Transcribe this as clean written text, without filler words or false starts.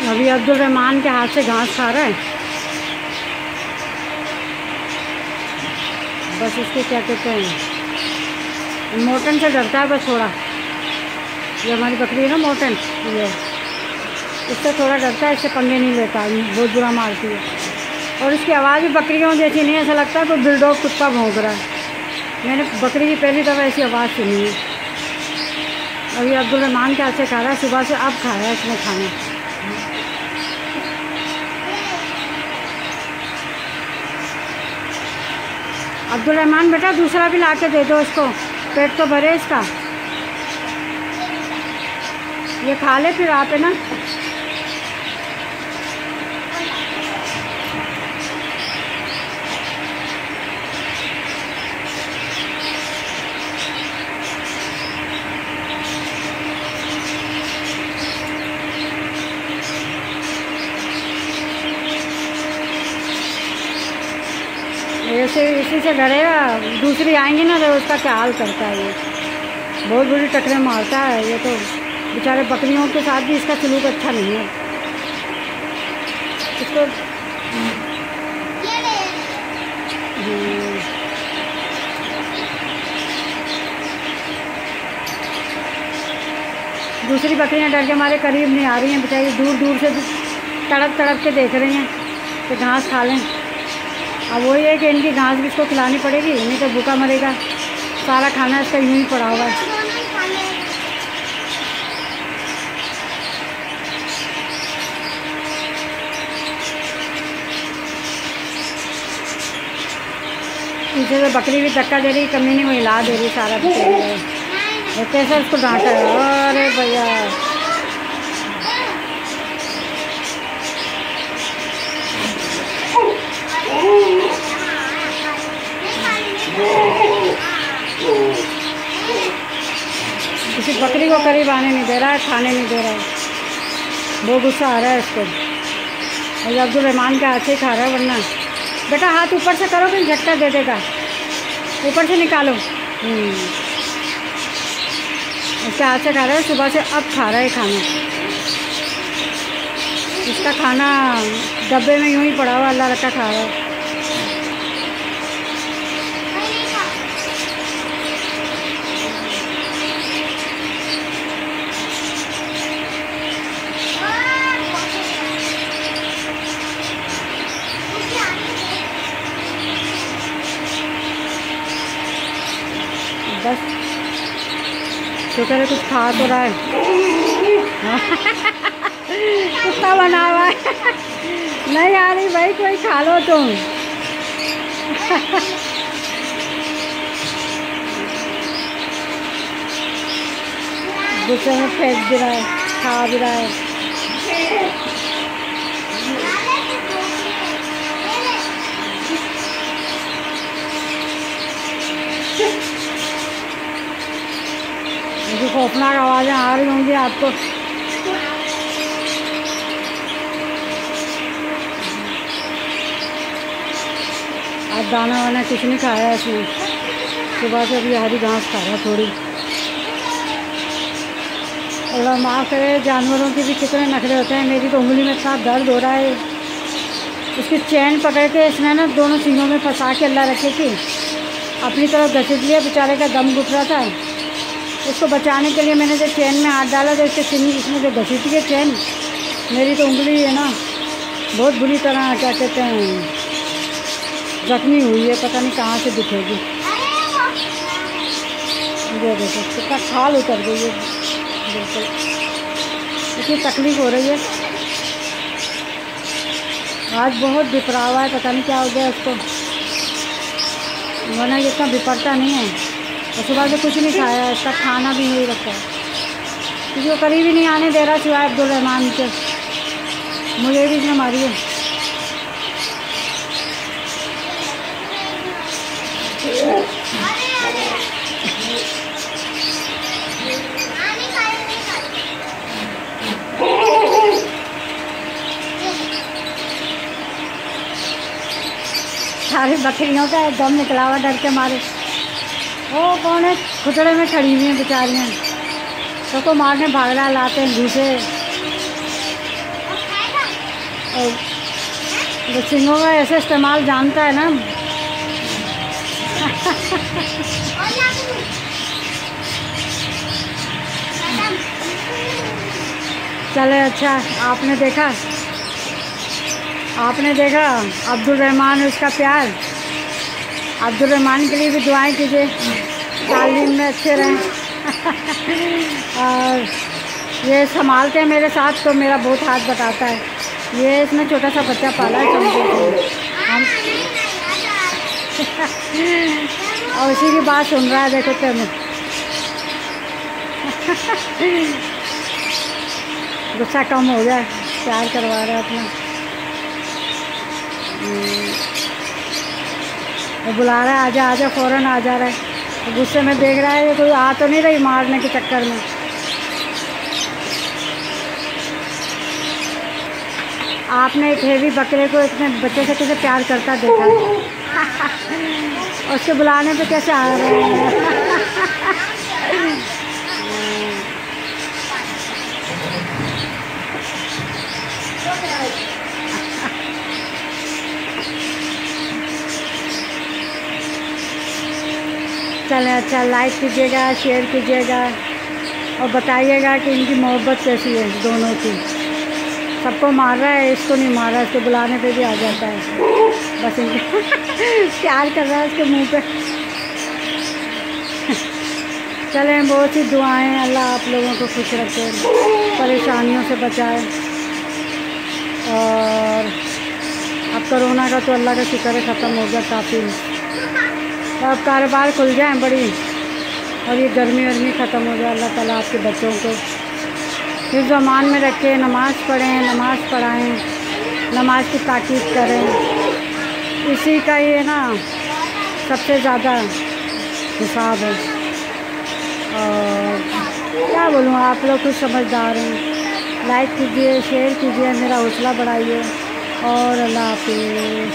अभी अब्दुल रहमान के हाथ से घास खा रहा है। बस इसके क्या कहते हैं, मोटन से डरता है बस थोड़ा। ये हमारी बकरी है ना मोटन, ये इससे थोड़ा डरता है, इससे पंगे नहीं लेता, बहुत बुरा मारती है। और इसकी आवाज़ भी बकरियों जैसी नहीं, ऐसा लगता है कोई बुलडॉग कुत्ता भौंक रहा है। मैंने बकरी की पहली दफ़ा ऐसी आवाज़ सुनी है। अभी अब्दुल रहमान के हाथ से खा रहा है, सुबह से अब खाया है इसने खाना। अब्दुल रहमान बेटा दूसरा भी ला के दे दो इसको, पेट तो भरे इसका। ये खा ले फिर आप, है ना। ऐसे इसी से डरेगा, दूसरी आएंगी ना तो उसका क्या हाल करता है। ये बहुत बुरी टकरें मारता है। ये तो बेचारे बकरियों के साथ भी इसका सलूक अच्छा नहीं है। इसको दूसरी बकरियां डर के हमारे करीब नहीं आ रही हैं, बेचारी दूर दूर से तड़प तड़प के देख रही हैं कि घास खा लें। अब वही है कि इनकी घास भी इसको खिलानी पड़ेगी, नहीं तो भूखा मरेगा। सारा खाना इसका यूँ ही पड़ा हुआ है। पीछे से बकरी भी धक्का दे रही, कमी नहीं, वो हिला दे रही सारा बेचारी। कैसे उसको डांटा है, अरे भैया। किसी बकरी को करीब आने नहीं दे रहा है, खाने नहीं दे रहा है। बहुत गुस्सा आ रहा है इसको। और अब्दुल रहमान के हाथ से खा रहा है, वरना बेटा हाथ ऊपर से करो फिर झटका दे देगा। ऊपर से निकालो। इसके हाथ से खा रहा है, सुबह से अब खा रहा है खाना। इसका खाना डब्बे में यूँ ही पड़ा हुआ, अल्लाह रखा खा रहा है। बस शुक्र है कुछ खा तो रहा है। कुत्ता बना हुआ है। नहीं आ रही भाई, कोई खा लो तुम। गुस्से में फेंक भी रहा है, खा भी रहा है। मुझे खौफनाक आवाज़ें आ रही होंगी आपको। आज दाना वाना कुछ नहीं खाया इसने, सुबह से अभी हरी घास खा रहा थोड़ी। अल्लाह माफ़ करे, जानवरों के भी कितने नखरे होते हैं। मेरी तो उंगली में इतना दर्द हो रहा है। उसकी चैन पकड़ के इसने ना दोनों सींगों में फंसा के अल्लाह रखे कि अपनी तरफ घसीट लिया। बेचारे का दम घुट रहा था। उसको बचाने के लिए मैंने जब चैन में हाथ डाला तो इसके सींग इसमें जो घसीटी है चैन, मेरी तो उंगली है ना बहुत बुरी तरह क्या कहते हैं जख्मी हुई है। पता नहीं कहाँ से दिखेगी। ये देखो कितना खाल उतर गई है, बिल्कुल इतनी तकलीफ़ हो रही है। आज बहुत बिपरा हुआ है, पता नहीं क्या हो गया उसको, वरना ये इतना बिपरता नहीं है। और सुबह से कुछ नहीं खाया, इसका खाना भी नहीं रखा है क्योंकि वो करीब ही नहीं आने दे रहा सिवाय अब्दुल रहमान के। मुझे भी इसने मारी है। सारी बकरियों का एकदम निकला हुआ डर के मारे। वो कौन है, खुचड़े में खड़ी हुई हैं बेचारियाँ, सबको मारने भाग रहा, लाते हैं घूसे। और वो सिंगों का ऐसे इस्तेमाल जानता है ना। चले, अच्छा आपने देखा अब्दुल रहमान, उसका प्यार। अब्दुल रहमान के लिए भी दुआएं कीजिए, तालीम में अच्छे रहें। और ये संभालते हैं मेरे साथ, तो मेरा बहुत हाथ बटाता है। ये इसमें छोटा सा बच्चा पाला है हम और उसी की बात सुन रहा है, देखो तुम। गुस्सा कम हो गया, प्यार करवा रहा है अपना। वो बुला रहा है, आजा आजा, फ़ौरन आ जा रहा है। तो गुस्से में देख रहा है ये कोई आ तो नहीं रही मारने के चक्कर में। आपने एक हेवी बकरे को इतने बच्चे से कैसे प्यार करता देखा उसके बुलाने पे कैसे आ रहे हैं। चलें, अच्छा लाइक कीजिएगा, शेयर कीजिएगा और बताइएगा कि इनकी मोहब्बत कैसी है दोनों की। सबको मार रहा है, इसको नहीं मार रहा, इसको बुलाने पे भी आ जाता है, बस इनको प्यार कर रहा है इसके मुंह पे। चलें, बहुत सी दुआएं, अल्लाह आप लोगों को खुश रखे, परेशानियों से बचाए। और अब कोरोना का तो अल्लाह का शुक्र है ख़त्म हो गया काफ़ी। तो अब कारोबार खुल जाए बड़ी, और ये गर्मी वर्मी ख़त्म हो जाए। अल्लाह ताला आपके बच्चों को हिफ्ज़ अमान में रखे, नमाज़ पढ़ें, नमाज़ पढ़ाएं, नमाज की ताकीद करें। इसी का ये ना सबसे ज़्यादा हिसाब है। और क्या बोलूँ, आप लोग कुछ समझदार हैं। लाइक कीजिए, शेयर कीजिए, मेरा हौसला बढ़ाइए। और अल्लाह हाफ़िज़।